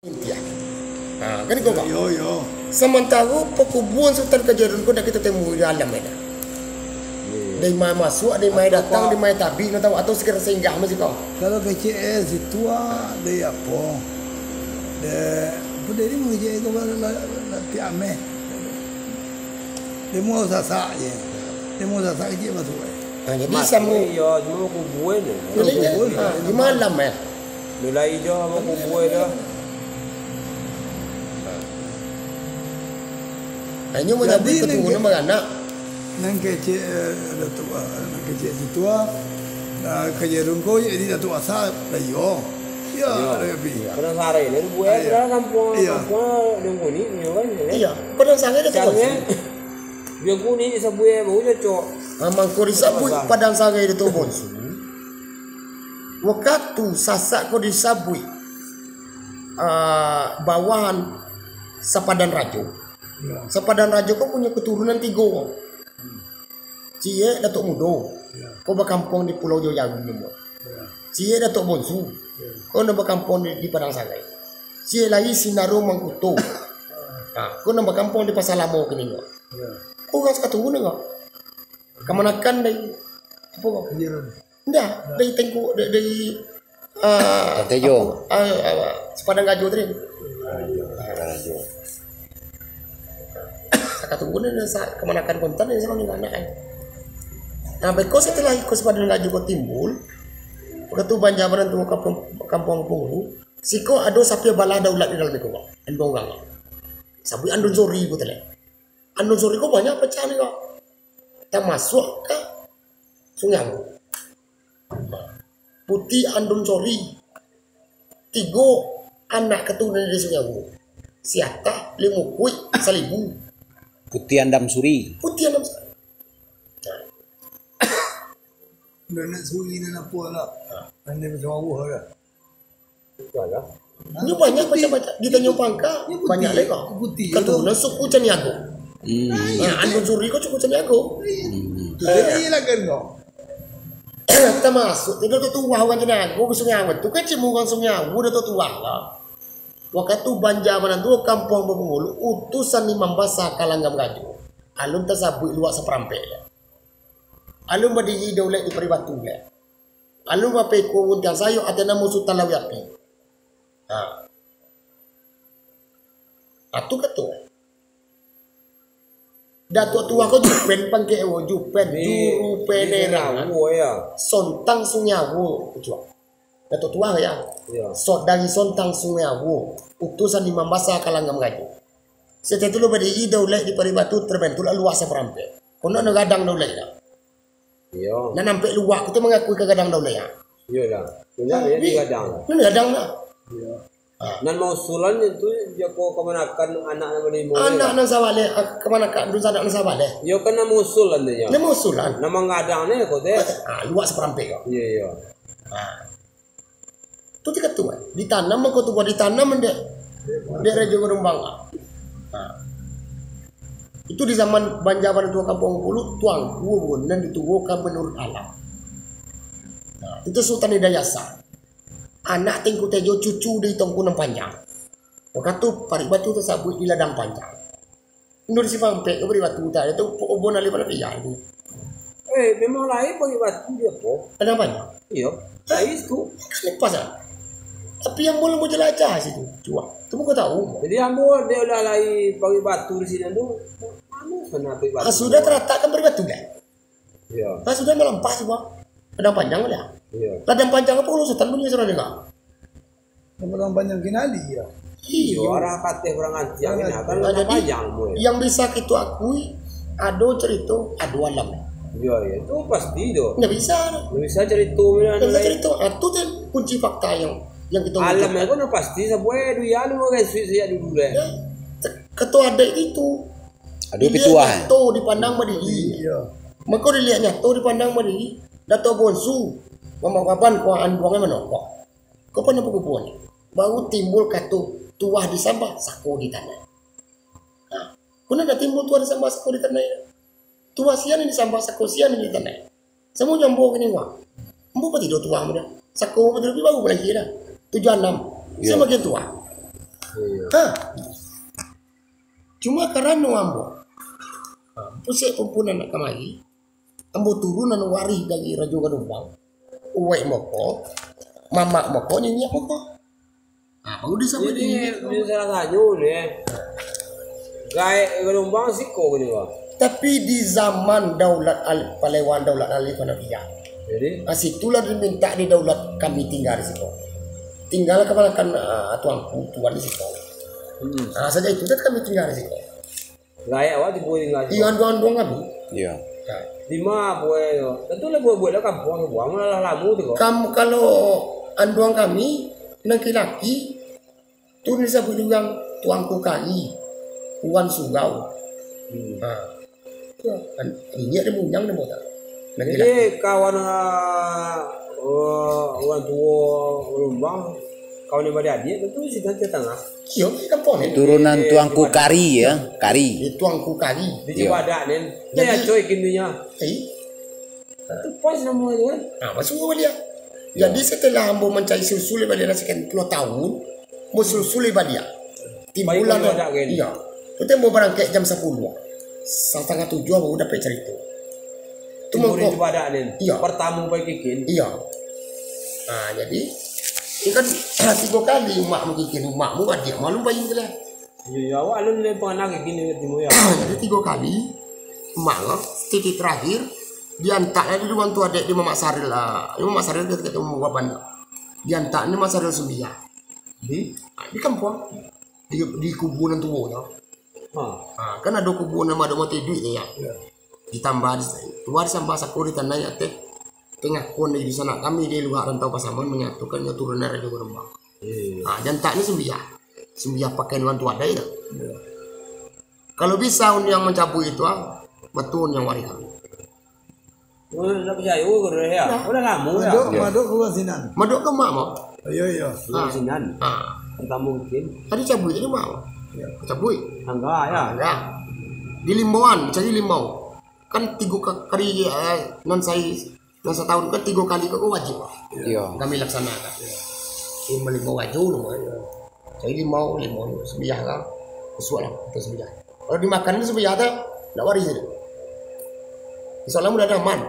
Ya. Kan kau kau. Yo. Sementara pekubuan Sultan Kejerun kau dah kita temu di alam ni. Dari mana masuk, dari mana datang, dari mana tabi, nak tahu atau sekarang singgah masih kau. Kalau kecil situ dia apa? Dia ni mau kecil kau la piame. Dia mau sasak je. Dia mau sasak kecil masuk. Jadi sama. Ya, cuma kubuan ni. Di malam Mulai je sama kubuan dah. Hanya mau tabi ketemu nama anak. Nang kecil tua, nang kecil situ Kejerun kau jadi datuk asal dah yo. Ya, lebih. Kadang sare ni buat dah kampung dengan ni kan. Iya, padang sangai dah tu. Yang ni sebuah baru cocok. Amang kau disabui padang sangai dah tu bonsu. Waktu sasak kau disabui bawahan Sepadan Rajo. Sepadan Rajo kau punya keturunan 3 orang. Cie Datuk Mudo. Kau berkampung di Pulau Joyagu ni. Cie Datuk Bonsu. Kau nak berkampung di Padang Sangai. Cie lagi Sinaro Mangkuto. Kau nak berkampung di Pasar Lamo kini. Kau kan sekatu ni kau. Kemanakan dari apa kau? Ndak, dari Tengku dari Tejo. Sepadang Gajo tadi. Sekatu ni kemanakan konten yang selalu anak. Nah, bekos setelah ikut Sepadan Gajo kau timbul, waktu banjaran tu kampung Punggu, siko ada sapi bala daulat di dalam itu kau. Andong gang. Sapi andon sori kau tele. Andon sori kau banyak pecah ni kau. Tak masuk ke sungai. Putih andon sori. 3 anak keturunan dari sungai. Siata, Limukui, Salibu. Putih Andam Suri. Putih andon sori. Nak suri ni apa lah? Anda macam awal lah. Itulah. Ini banyak macam-macam. Di Tanjung Pangka banyak lagi kau. Keturunan suku Caniago. Andon sori kau suku Caniago. Jadi lah kan kau. Kita masuk, kita tu tua orang Caniago ke Sungai Awet. Tu kan cuma orang Sungai Awet dah tua lah. Waktu banjaran tu kampung Bengulu utusan Imam Basah Kalanggam Gajo. Alun tersabut luar seperampek. Alun berdiri daulat di Peribatu le. Alun bape ko untiang sayo ada nama Sultan Lawi Api. Atu ketua. Datuk tua kau jupen pangke jupen juru penera. Sontang Sunyawo ketua. Datuk tua ya. Dari Sontang Sunyawo utusan Imam Basah Kalanggam Gajo. Setelah itu berdiri daulat di Peribatu terbentuklah luas seperampek. Kono gadang daulat dah. Iya. Nak nampak luak kita mengakui kegadang daulat ya. Iyalah. Benar dia gadang. Ini gadang lah. Nan mau sulan itu dia kau kemanakan anak nama limo. Anak nan sawale kemana kak dulu anak nan sawale. Yo kena musulan dia. Ini musulan. Nama gadang ni kau teh. Luak seperampek kau. Iya. Itu tiga tuan. Ditanam kau tu buat ditanam dia. Dia Raja Gunung Bangka. Itu di zaman banjaran tua kampung Bulu tuang buun dan ditubuhkan menurut alam. Itu Sultan Hidayasa. Anak Tengku Tejo cucu di Tongkunang Panjang. Waktu Paribatu tersabut di ladang panjang. Nur si Pampek ke Paribatu tadi itu pokok ali pada piyah itu. Memang lain Paribatu dia po. Ladang panjang. Iya. Lain tu. Lepas lah. Tapi yang boleh mau jelajah situ, cuak. Tu kau tahu. Jadi ambo dia udah lain Paribatu di sini tu. Mana sana Paribatu? Sudah terletakkan Paribatu dah. Iya. Sudah melempas semua. Ladang panjang dah. Iya. Ladang panjang apa urusan punya sudah dengar? Orang banyak kinali ya. Iya. Orang kata orang antiang ini kan ladang panjang mu. Yang bisa kita akui ada cerita ada alam. Iya, itu pasti tu. Nggak bisa. Nggak bisa cerita mana Nggak bisa cerita. Itu kan kunci fakta yang kita alam itu kan pasti sebuah dua alu kan suci dulu deh. Ketua ada itu. Aduh pituah. Tahu dipandang berdiri. Iya. Maka dilihatnya tahu dipandang berdiri. Dato Bonsu, ngomong kapan kau anduangnya menokok. Kau pernah pekupuan? Baru timbul katu tuah di sampah, sako di tanah. Kau nak timbul tuah di sampah, sako di tanah. Tuah sian ini sampah, sako sian ini di tanah. Semua nyambung kini wah. Empu apa tidur tuah muda? Sako betul lebih bagus lagi dah. 76. Saya bagian tuah. Hah. Cuma karena ambo. Pusik kumpulan nak kemari. Ambo turunan warih dari Raja Gadumbang. Uwek moko. Mama moko nyenyak moko. Baru disebut Jadi salah satu ni. Gaya Gadumbang siko ni wah. Tapi di zaman Daulat Palewan Daulat Ali Panabiyah, Jadi situlah diminta di daulat kami tinggal di situ. Tinggal kepalakan tuan di situ. Saja itu dan kami tinggal di situ. gaya awak dibuat tinggal. Iya doang kami. Iya. Di mana boleh tu? Tentu lah buat kampung malah lamu tu kok. Kamu kalau anduang kami laki-laki tu disebut juga tuangku kali, uan sugau. Ini ada munyang demo tak? Jadi kawan orang tua Gadumbang, kawan yang pada dia tentu si tante tengah. Iya, kampung ni. Turunan tuangku kari ya, kari. Tuangku kali. Di Cibadak ni, dia coy kindunya. Itu pas nama tu kan. Masuk ke dia. Jadi setelah ambo mencari susul balik sekian puluh tahun, mau susul balik. Timbulan iya. Kita mau berangkat jam 10. 6:30 baru dapat cerita. Tu mau di Cibadak ni. Iya. Pertama pergi kikin. Iya. Jadi ini kan 3 kali mak bikin makmu adik malu bayi lah. Ya awak lu ni penganak kikin ni timu ya. Jadi 3 kali mak titik terakhir diantaknya di ruang tu adik di Mamak Saril lah. Mamak Saril dia ketemu baban. Diantak ni Mamak Saril Sumbia. Di kampung di kuburan tua tau. Kan ada kuburan nama ada mati duit ya. Ditambah keluar sampai sakuri tanah ya teh pengakuan di sana kami di luar rantau Pasaman menyatukan turunan Raja Gadumbang. Jantak ni Sumbia pakai nuan tua ada ya. Kalau bisa yang mencabut itu betul yang waris kami. Udah percaya udah ya. Udah lama ya. Maduk ke sinan. Maduk ke mak mau. Iya. Sinan. Tak mungkin. Tadi cabut ini mau. Cabut. Enggak ya. Enggak. Di Limbauan, cari Limbau. Kan 3 kali non setahun kan 3 kali kok wajib. Iya. Kami laksanakan. Ini Limbau wajib loh. Cari Limbau Sumbia lah. Sesuai lah itu Sumbia. Kalau dimakan itu Sumbia tu nak waris itu. Soalnya mudah aman.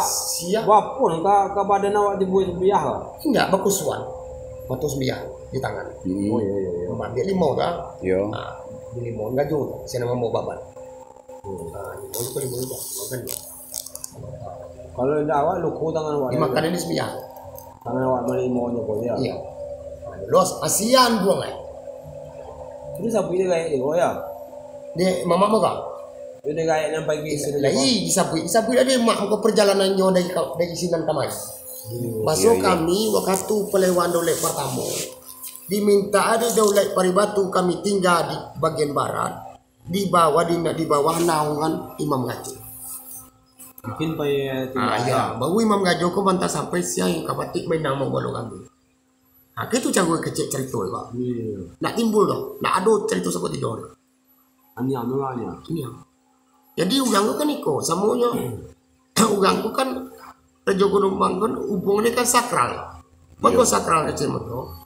Siap. Wapun ka badan awak dibuat biah lah. Enggak bakusuan. Batu Sumbia di tangan. Oh iya. Ambil limau dah. Iya. Di limau enggak jauh. Saya nama mau babat. Limau itu limau dah. Makan dia. Kalau ndak awak luku tangan awak. Dimakan ini Sumbia. Tangan awak melimaunya kok ya. Iya. Los ASEAN buang ai. Ini sapu dia kayak ni ya. Dia mama makan. Dia kayak nampak pergi sini. Lagi disabui ada mak muka perjalanannya dari sinan kamari. Masuk kami waktu Palewan Daulat pertama. Diminta ada Daulat Paribatu kami tinggal di bagian barat. Di bawah naungan Imam Gajo. Mungkin payah Ya, baru Imam Gajo ko bantah sampai siang kapatik main nama balo kami. Itu jago kecil cerita Pak. Nak timbul dah. Nak ada cerita seperti itu. Anya nolanya. Iya. Jadi ugangku kan iko, samunya ugangku kan Raja Gadumbang kan hubungannya kan sakral. Maka sakral kecil moto.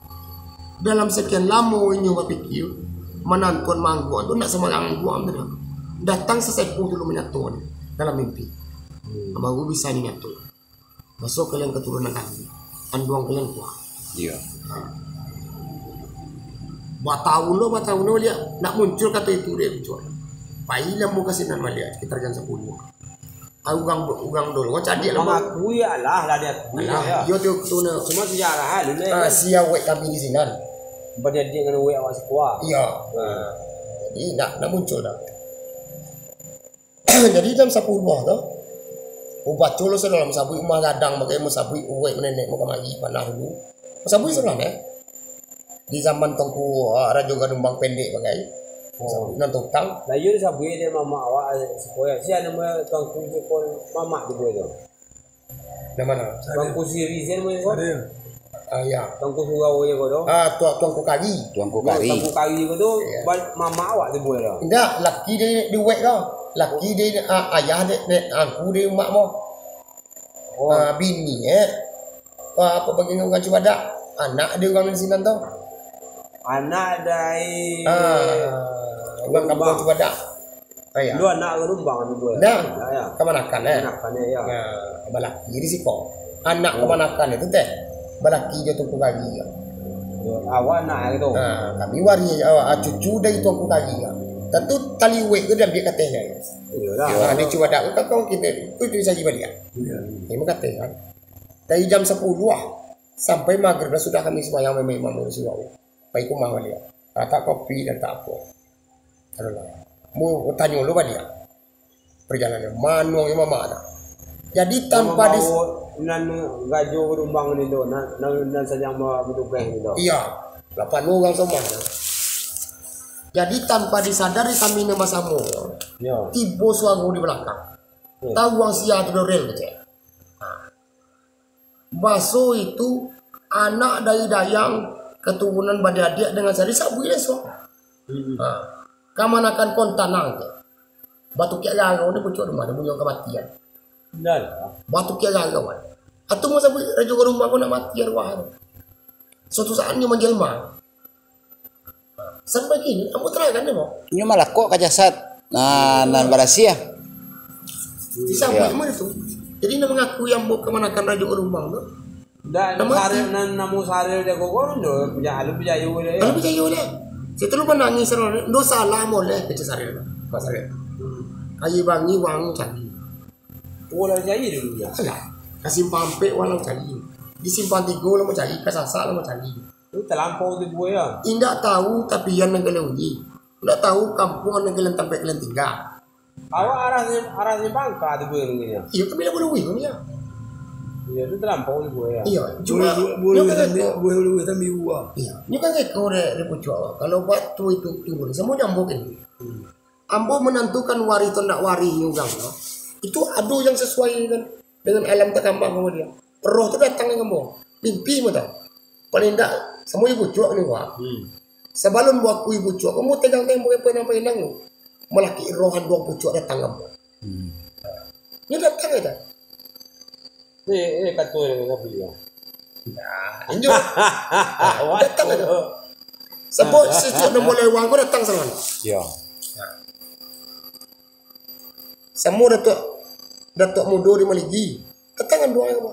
Dalam sekian lama ini berpikir menantuan manggu itu nak semangat gua ambil. Datang sesepuh dulu menyatuan dalam mimpi. Baru bisa nyatu. Masuk kalian keturunan kami. Anduang kalian kuat. Iya. Batahun lo lihat nak muncul kata itu dia bicara. Pailah mau kasih nama dia sekitar jam 10. Ugang dulu. Kau cari lah. Mengaku ya lah dia. Yo tu tuna. Cuma sejarah dulu. Sia wek kami di sini. Pada dia dengan wek awak sekuat. Iya. Jadi nak muncul dah. Jadi jam 10 tu. Ubat colo dalam sabui rumah gadang pakai musabui uwek nenek muka magi panah dulu. Musabui sebelah di zaman tongku Raja Gadumbang pendek pakai. Nonton tang. Lah yo sabui dia mama awak sekolah. Siapa nama tongku pun mama tu boleh tu. Di mana? Tongku siri sen boleh tu. Ya. Tongku surau je kau tu. Tuangku kali. Tuangku kari. Tongku kari kau tu mama awak tu boleh tu. Tidak, laki dia di wek kau. Laki dia ayah dia aku dia mak mo. Bini apa bagian orang Cibadak. Anak dia orang di sini tau. Anak dari Bang kampung juga dah. Ya. lu anak gelombang tu dua. Dah. Ya. Kemanakan Anak ya. Ya, balaki di siko. Anak kemanakan itu teh. Balaki je tungku kaki ya. Awak anak itu. Kami wari cucu dari tuangku kaki ya. Tentu tali wek ke dia katanya. Iyalah. Dia cuba dak kau kita itu bisa jiba dia. Ini mengatakan dari jam 10 sampai maghrib sudah kami sembahyang memang Rasulullah. Baik kumah dia. Tak kopi dan tak apa. Adalah. Mau tanya lu dia. Perjalanan mana yang mana. Jadi tanpa nan gajo gelombang ni do nan saja mau berubah ni do. Iya. 8 orang semua. Jadi tanpa disadari kami nama samu. Ya. Tiba suara di belakang. Tahu ang siya tu rel gitu. Baso itu anak dari dayang keturunan badadik dengan sari sabu ile so. Kamanakan kontanang ke. Batu kia gagau ni pucuk rumah dia punya kematian. Benar. Batu kia gagau. Atau masa raja rumah aku nak mati arwah. Suatu saatnya menjelma. Sampai kini kamu terangkan dia mau. Ini malah kok kajasat. Nah, nan barasia. Disambut mana tu? Jadi nak mengaku yang mau kemanakan raja rumah tu. Dan saril nan namu saril dia kokon do punya alu punya yu dia. Kalau percaya oleh. Saya terus menangis serone. Do salah moleh kecil saril. Mas saril. Kayu bangi wang cari. Bola jadi dulu ya. Alah. Kasih pampe walau cari. Disimpan 3 lah mau cari. Kasasa lah mau cari. Itu terlampau tu buat ya. Indak tahu tapi yang negara uji. Indak tahu kampung negara tempat kalian tinggal. Awak arah ni bangka tu buat ni ya. Iya kami dah boleh wih ni ya. Iya itu terlampau tu buat ya. Iya. Cuma boleh tapi uang. iya. Ini kan ekor dari pucuk awak. Kalau batu itu turun semua nyambuk ini. Ambo menentukan wari atau nak wari nyugang no. Itu adu yang sesuai dengan alam terkambang kamu dia. Roh tu datang ke kamu. Mimpi mu tau. Paling tak semua ibu cuak ni wah. Sebelum buat ku ibu cuak kamu tegang tembok apa hilang lu. Melaki rohan dua pucuk datang kamu. Ini datang aja. Ni kata dia kata dia. Nah, ini datang aja. Sebab sesuatu nak mulai wang kau datang sana. Ya. Semua datuk mudo di Maligi. Ketangan doa kamu.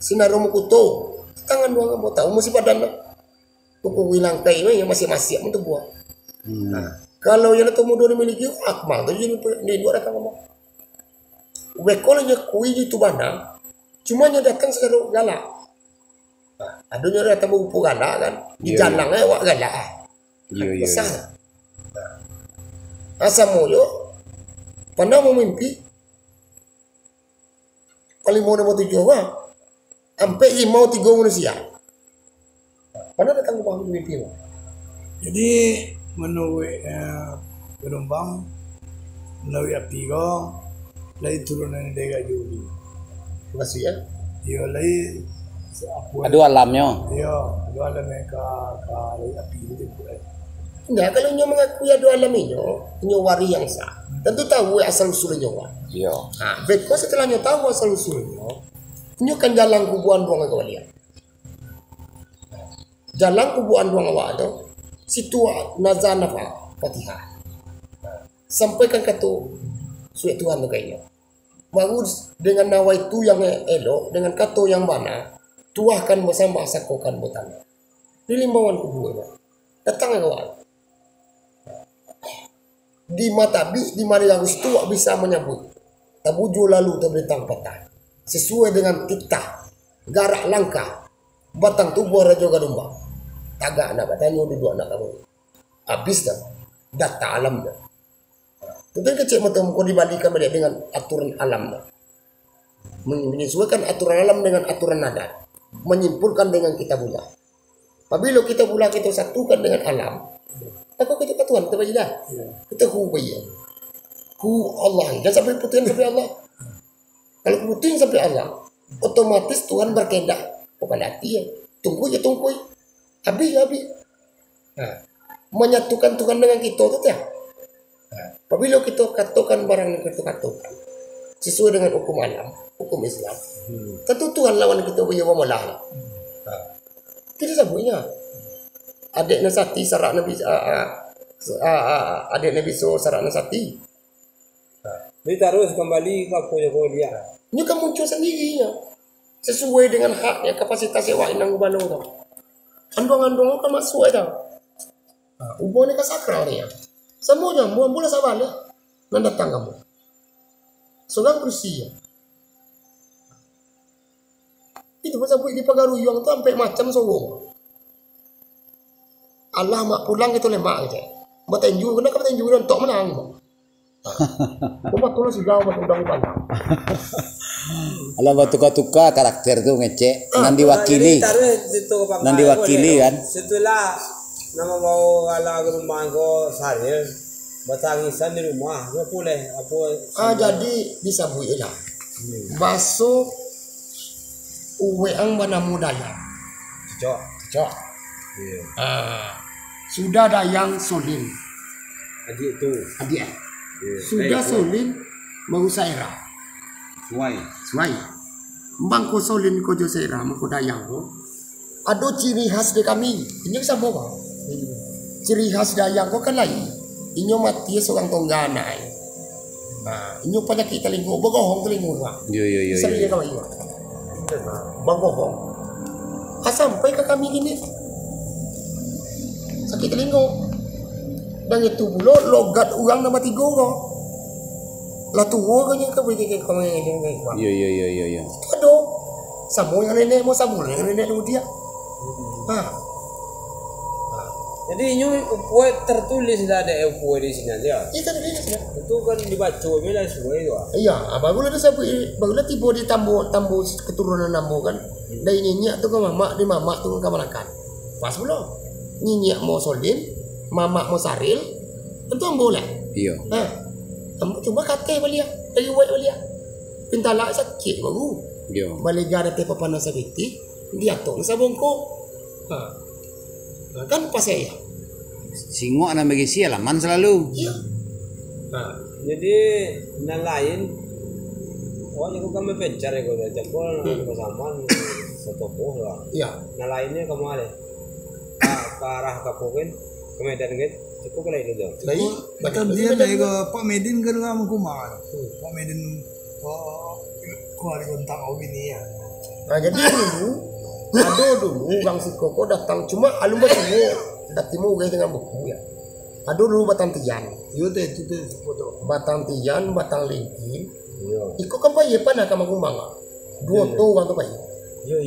Sinar romo kuto. Ketangan doa kamu tahu mesti padan. Tuku hilang kai yang masih untuk buah. Nah, kalau yang datuk mudo di Maligi akmal tu jadi ni dua datang kamu. Wekolnya kui itu bana. Cuma nya datang sekarang galak. Nah, adunya datang buku galak kan. Di jalan wak galak. Iya. Asam moyo pernah memimpi paling mau nama 7 orang sampai mau 3 manusia pernah datang ke bawah mimpi lo. Jadi menurut gelombang menurut api kau lagi turunan dari juli. Terima kasih ya. Dia lagi Aduh alamnya. dia alam mereka lagi api itu boleh. Nah, kalau nyo mengakui ada alam nyo wari yang sah. Tentu tahu asal usulnya nyo. Iya. Nah, beko setelah nyo tahu asal usulnya, nyo kan jalan kubuan buang ke dia. Jalan kubuan buang awak tu, situ nazana Fatihah. Sampaikan kata suat Tuhan tu kayaknya. Baru dengan nawa itu yang elok, dengan kata yang mana, tuahkan bersama sakokan butan. Di limbauan kubuan. Datang ke awak. Di mata di mana yang itu bisa menyambut tabuju lalu terbentang patah sesuai dengan titah garak langkah batang tubuh Raja Gadumba tagak nak bertanya duduk anak kamu habis dah data alam dah tentu kecil mata muka dibalikan balik dengan aturan alam dah menyesuaikan aturan alam dengan aturan adat menyimpulkan dengan kita pula apabila kita pula kita satukan dengan alam. Aku kita Tuhan kita baca dah. Kita hubaya. Allah. Jangan sampai putuin sampai Allah. Kalau putuin sampai Allah, otomatis Tuhan berkehendak kepada hati. Tunggu. Habis. Nah, menyatukan Tuhan dengan kita tu ya. Apabila kita katakan barang yang kita katakan sesuai dengan hukum alam, hukum Islam. Tentu Tuhan lawan kita punya malah. Kita sabuknya. Adik Nasati sarak Nabi adik Nabi sarak Nasati. Dia terus kembali ke punya dia. Ini kan muncul sendirinya. Sesuai dengan haknya kapasitas sewa inang ubano tau. Andong-andong kan masuk aja. Ubon ni kasakral niya. Semuanya mula sabale. Nan datang kamu. Sogang berusia. Itu pasal buat di pagaruyang tu sampai macam sogong. Allah mak pulang itu lemak aja. Bertenju kena ke bertenju dan tok menang. Cuma tulis juga buat undang-undang. Alam tukar-tukar karakter tu ngecek nan diwakili. Nan diwakili kan. Setelah nama mau ala ke rumah ko saril batangisan di rumah dia boleh apa Jadi disabui lah. Baso uwe ang manamu dayang. Cocok. Sudah dayang solin. adik tu Adik. Sudah solin mau saira. Suai. Bangko solin ko jo saira mau dayang ko. Ado ciri khas de kami. Ini sama bang. Ciri khas dayang ko kan lain. Inyo mati seorang tongganai. Nah, inyo penyakit telingo, bogohong telingo bang. Yo. Sering dia kawai bang. Bogohong. Sampai ke kami gini. Sakit telingo. Dan itu pula logat orang nama tiga kok. Lah tua kan yang kebegini kau yang bang. Yo. Itu ada. Sama yang nenek mau sama yang nenek dulu dia. jadi ini upue tertulis dah ada upue di sini aja Itu tadi dia. itu kan dibaca bila semua itu Iya, barulah tu sabu, barulah tiba di tambu keturunan namu kan. Dari nyenyak tu ke mamak, di mamak tu ke Malakan. Pas belum? Nyenyak mau solin, mamak mau saril, tentu ambo lah. Iya. Ambo coba kate balia, dari wet balia. Pintala sakit baru. Yo. Balik gara te papanan sakiti, dia tu sabongko. Kan pas saya. Singok na magisi alaman selalu. Iya. jadi yang lain pokoknya aku kami pencar ya kalau jempol bersama setopoh lah Iya. yang lainnya kamu ada ke arah Kapukin ke Medan gitu cukup lah itu dong Baik. Betul dia dari ke Pak Medin ke rumah kumar. Pak Medin kuari tentang ini ya. Nah jadi dulu Bang si Koko datang cuma alum semua datimu guys dengan buku ya. Dulu batang tian, Yo itu foto. batang tian, batang lingkin. Iko kan bayi apa nak kamu kumbang? Dua tu orang tu bayi.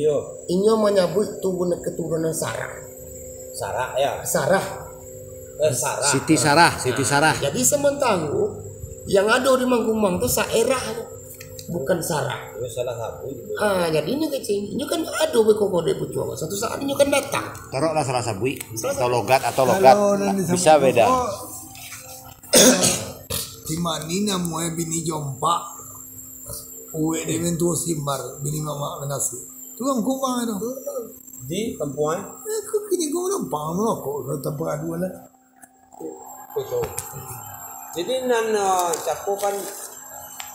yo Inyo menyabut tubuh keturunan Sarah. Sarah ya Sarah. Sarah Siti Sarah. Jadi sementanggu yang ada di Mangkumbang tu Saerah bukan Sarah. itu salah satu Jadi ini kecil, ini kan ada Koko de Pucuk. Satu saat ini kan datang. Taruhlah salah sabui atau logat Kalau nanti bisa beda. Di mana namanya bini jompa. Uwe de bentuk simbar bini mama menasi. Tu kan kumang itu. di Kampuan Kau kini kau nampak melokok tempat aduan lah. betul jadi nan cakup kan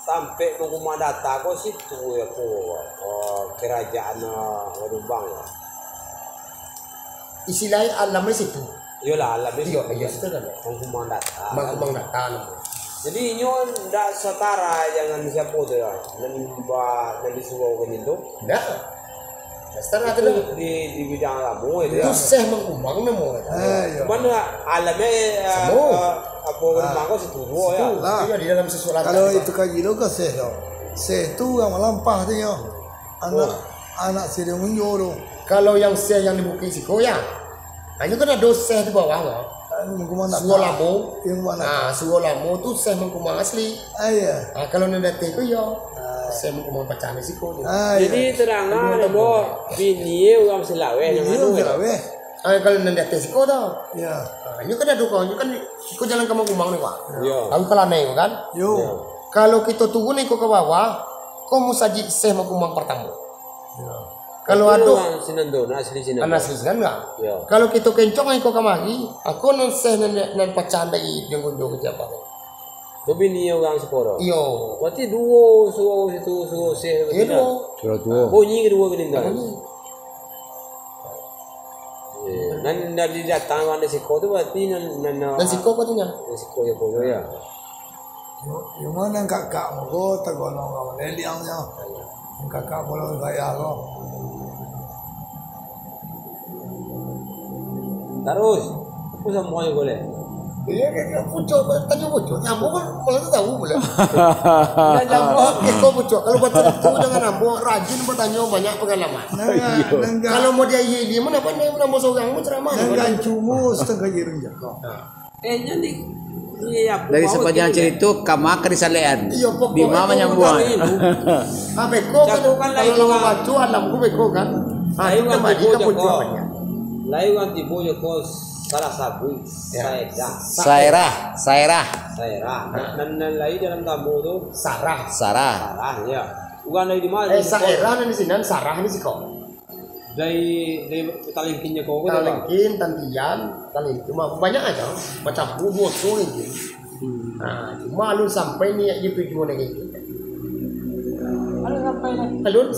sampai mengumah data kok situ ya kerajaan Rembang Istilahnya alamnya situ. iyalah alam itu Iya, situ kan. mengumah data Mangkumbang datang. jadi nyo ndak setara jangan siapa tu ya dan disuruh kan itu Enggak. Setara tu itu di bidang kamu itu itu ya seh Mangkumbang namo. mana alamnya apa Rembang kok situ ya Lah. Iya di dalam sesuatu. Kalau itu kaji lo ke seh lo. Seh tu yang melampah tu yo. Anak sedang menjoro. Kalau yang seh yang dibuki siko ya. Hanya kan ada seh di bawah loh. Mengkumang nak. Suolamo. Yang mana? Suolamo tu seh Mangkumbang asli. Ayah. Kalau nendate ku yo. Seh Mangkumbang pacane siko. jadi teranglah nemo bini orang Selawe yang anu Ini weh. Kalau nendate siko tau. Ya. Ini kan ada kau, ini kan siko jalan ke Mangkumbang nih pak. yo Aku kalau naik kan. Yo. Kalau kita turun nih ke bawah, kau mau saji seh Mangkumbang pertama. Kalau ada orang Sinandona asli Sinandona anak kan enggak. Ya. Kalau kita kencong nih kau kemari, aku nan seh nan pacan dari yang kunjung ke siapa. tu bini orang Seporo Iyo. berarti dua suruh itu suruh sih Iyo. Surat dua. bunyi kedua gini dah Nan dari datang ada siko tu berarti nan siko katanya. Siko ya boyo ya. Yung mana kakak mo ko, tagolong ako. Neliang niya. Ang kakak mo lang kaya ako. Terus, aku sama yang boleh. Iya, pucuk, tanya pucuk, nyambung kan kalau itu tahu boleh. Nah, nyambung, itu pucuk. Kalau buat itu jangan nyambung, rajin bertanya banyak pengalaman. Kalau mau dia iya mana apa nih, nambah seorang mau ceramah. Nanggan cumu setengah jireng jaka. Jadi, iya. Dari sepanjang cerita kama kerisalean. Iya, Di mana nyambung? Ah, beko kan kalau mau baca alamku beko kan. Ah, itu kembali ke pucuknya. Lain kan tibo ko salah sabu Sairah. Sairah. Nan lain dalam kamu tu Sarah. Sarah ya. Bukan dari di mana? Sairah di sini Sarah ini sih kok. Dari talingkinnya kau kan? Talingkin, tantian, cuma banyak aja. Macam bubur tuh ini. Nah, cuma lu sampai nih di tujuan kayak gitu. Ada sampai nih. Lu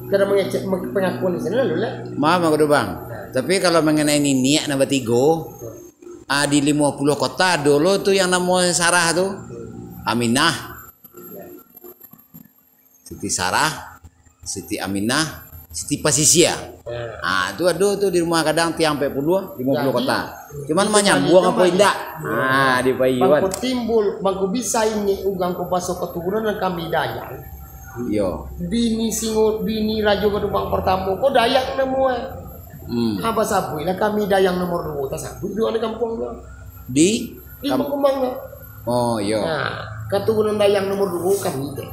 karena mengecek pengakuan di sini lalu lah. Maaf aku bang. Tapi kalau mengenai niat nama tigo, di 50 kota dulu tuh yang namanya Sarah tuh, Aminah, Siti Sarah, Siti Aminah, Siti Pasisia. Itu ada tuh di rumah kadang tiang 50 kota. Cuman mah nyambung apa indah? Di Payuan. Bangku timbul, bangku bisa ini ugang ko pasok keturunan dan kami Dayak. Yo. Bini singut, bini rajo kedubang pertama, kok Dayak nemu apa sabu lah kami Dayang nomor 2 tas sabu di mana kampung lo di Kemang lo. Oh iya. Nah, keturunan Dayang nomor 2 kami teh.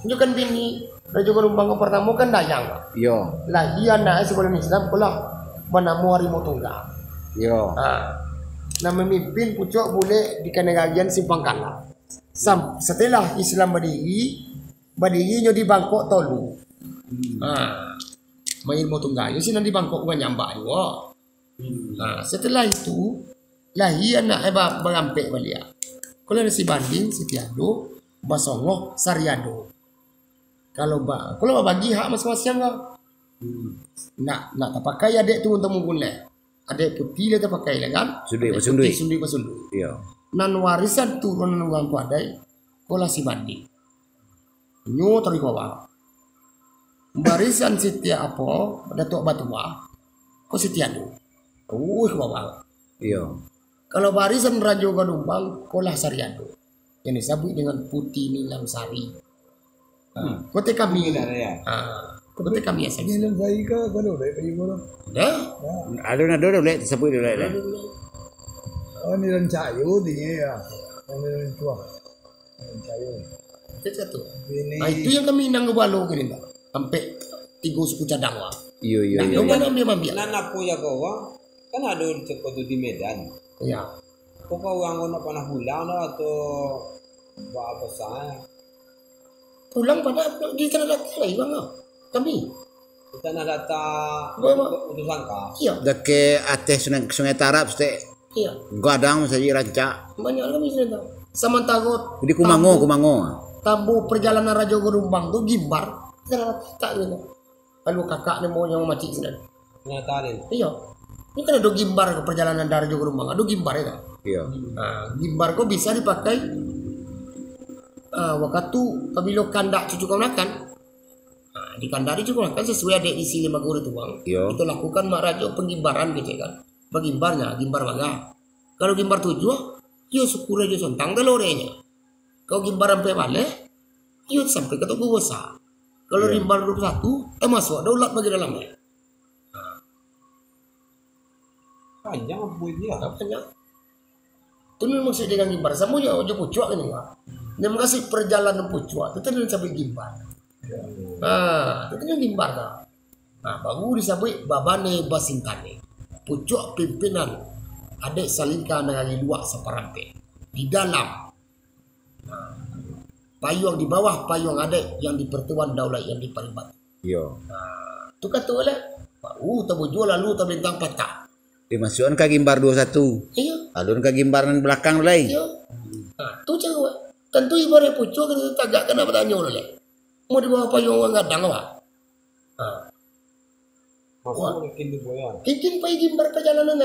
Itu kan bini raja Gerumbang pertama kan Dayang. Iya. Lah iya nak sebelum Islam pula menamu harimau tunggal. Iya. Nah memimpin pucuk boleh di Kanagagian Simpang Kala. Setelah Islam berdiri nyo di Bangkok tolu. Main mau tunggal, sih nanti Bangkok gua nyambak juga. Nah, setelah itu lahir anak berampe balia. Kalau nasi banding Setiado, Basongo, Sariado. Kalau bagi hak masing-masing enggak. Nak terpakai adek tu untuk mengguna. Adek putih dia terpakai lah kan? Sundi. Iya. Nan warisan turun nunggang ku adai, kola si banding. Nyo tori bawah. Barisan Setia apa Datuk Batua kok Setiado ke bawah. Iya. Kalau barisan Rajo Gadumbang kolah Sariado yang disebut dengan Putih Nilam Sari. Kote kami ya. Kote kami ya saja. Nilam Sari ka kano dai payu mo. Dah. Ada boleh disebut dulu lah. Oh Nilam Cayo dia ya. Nilam tua. Nilam Cayo. Itu satu. Itu yang kami nang gebalo gini dah. Sampai 3 suku cadang wah. Iya. Yang mana dia mambil? Nana po ya kawa kan ada di Ceko di Medan. Iya. Kok kau yang nak panah pulang atau apa saya? Pulang pada di tanah datar lah bang. Kami. Di tanah datar utusan kah? Iya. Dake atas sungai Tarap sete. Iya. Gadang saja rancak. Banyak kami sudah. Sama tagot. Di Kumango. Tabu perjalanan Raja Gerumbang tu Gimbar. Tak gitu. Lalu kakak ni mau yang macik sini. Ngatalin. Iya. Ini kan ada gimbar ke perjalanan dari Raja Gerumbang. Ada gimbar ya. Iya. Nah, gimbar kok bisa dipakai waktu apabila kandak cucu kau makan. Nah, di kandari cucu makan sesuai adik isi 5 guru itu bang. Iya. Itu lakukan mak raja penggimbaran gitu kan. Penggimbarnya gimbar baga. Kalau gimbar 7, yo syukur aja sontang telurenya. Kau gimbar sampai balik, yo sampai ke toko besar. Kalau rimbar 21, masuk ada ulat bagi dalamnya. Panjang apa dia? Panjang. Itu memang maksud dengan gimbar. Sama ya, ojo pucuk kan enggak. Dia mengasih perjalanan pucuk. Itu tadi sampai gimbar. Nah, itu kan gimbar dah. Nah, baru disebut babane basingkane. Pucuk pimpinan. Adik salingka dengan luak separampe. Di dalam. Payung di bawah payung adik yang di pertuan daulat yang di Paribat. Iya. Nah, itu kata oleh. Tabu jual lalu tabu bintang patah. Dimasukkan ke gimbar 21. Iya. Alun ke gimbaran belakang lain. Iya. Nah, tu cakap. Tentu ibarat pucuk kita tagak kenapa tanya oleh. Mau di bawah payung orang gadang apa? Masuk mungkin di boyan. Kikin pa gimbar perjalanan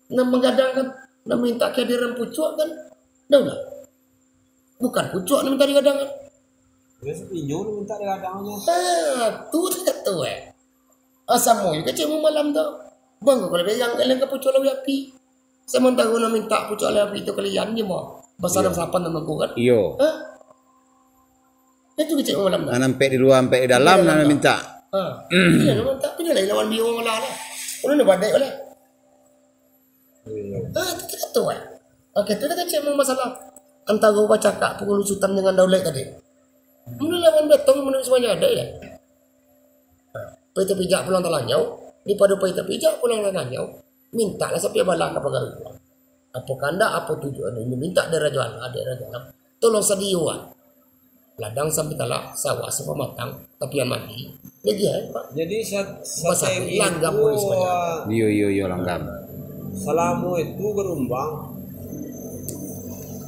na menggadangkan na minta kehadiran pucuk kan. Dah lah. Bukan pucuk na minta digadangkan. Biasa pinjol minta digadangnya. Tu tu asam mo yung kecil mo malam tu. Bang kalau yang kalian ke pucuk lawi api. Sementara na minta pucuk lawi api itu kalian ni mo. Basarang sapan nama ko kan. Iyo. Itu kecil mo malam tu. Sampai di luar, sampai di dalam na minta. Iya, naman tak pinalay lawan biyo wala na. Ano na badai wala. Itu tu Okey, tu dah kecil mo masalah. Antara baca kak pengulusutan dengan daulat tadi. Mula lawan betong menurut semuanya ada ya. Paita pijak pulang talanyau, di pada paita pijak pulang talanyau, minta lah sampai bala ke pagaru. Apa kanda apa tujuan ini minta dari raja alam. Tolong sadiuan. Ladang sampai talak sawah sampai matang tapian mandi. Jadi Pak. Jadi saya langgam polis banyak. Iyo langgam. Selama itu gerumbang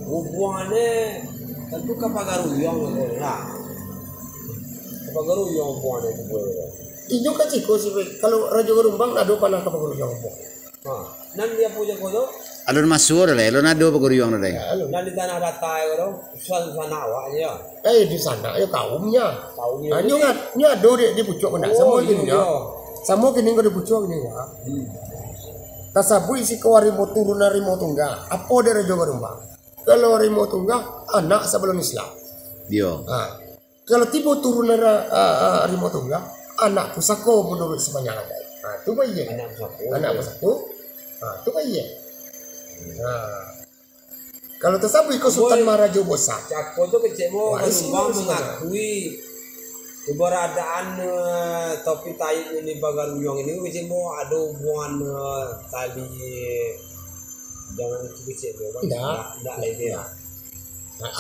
hubungannya tentu ke pagaruyong lah. Ke pagaruyong hubungannya itu boleh. Inyo kan ciko sih kalau raja gerumbang ada panah ke pagaru. Nan dia punya kodo. Alun masuk dah, alun ada paguriyong dah. Dan di tanah datai kodo, sana awaknya. Di sana ya kaumnya. Kaumnya. Nyo ada di pucuk kena semua gini ya. Sama gini kau di pucuk gini ya. Tasabu isi kawarimo turun rimo tunggal. Apa dia raja gerumbang? Kalau rimo tunggal anak sebelum Islam. Yo. Kalau tiba turun rimo tunggal anak pusako menurut sebanyak ada. Tu bayi. Anak pusako. Tu bayi. Kalau tersabui ke Sultan Maharaja Bosak. Cako tu kecil mo gerumbang mengakui keberadaan topi taik ini pagaruyong ini kecil mo ada hubungan tali jangan kecil mo. Tidak lagi ya.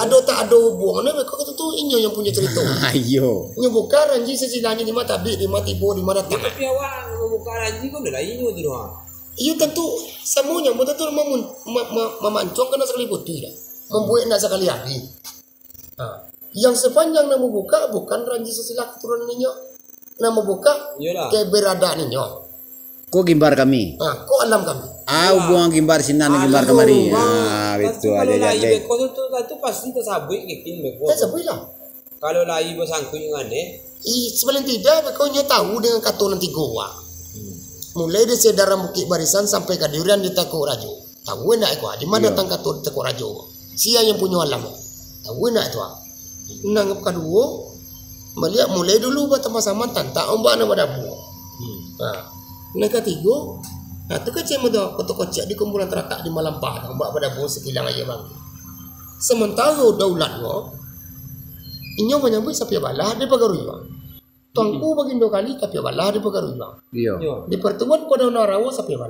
Ada tak ada hubungan kau kata tu inyo yang punya cerita. Ayo. Inyo bukan ranji sesilanya di mata bi di mati bo di mana tak. Tapi awak membuka ranji kau dah inyo tu doang. Iyo tentu semuanya betul memancung kena sekali putih dah. Membuat nak sekali hari. Yang sepanjang nama buka bukan ranji sesila keturunan ninyo. Nama buka keberadaan ninyo. Kau gimbar kami. Kau alam kami. Hubungan gimbar sinan gimbar kemari. Itu aja jadi. Kalau tu pasti tersabui kikin beko. Tersabui lah. Kalau lagi bersangkut dengan sebelum tidak kau nyo tahu dengan katunan tiga. Mulai dari sedara Bukit Barisan sampai ke Durian di Tekuk Rajo. Tahu nak aku di mana datang katun Tekuk Rajo. Sia yang punya alam. Tahu nak itu. Nang kedua melihat mulai dulu bersama-sama tantak ombak nama dabu. Nang ketiga, tu kecil muda kotak-kotak di kumpulan teratak di Malampah ombak pada dabu sekilang aja bang. Sementara daulatnya inyo menyambut sapi balah di Pagaruyong. Tuangku bagi 2 kali tapi balah di Pagaruyong. Iya. Di pertemuan pada Narawa sapi balah.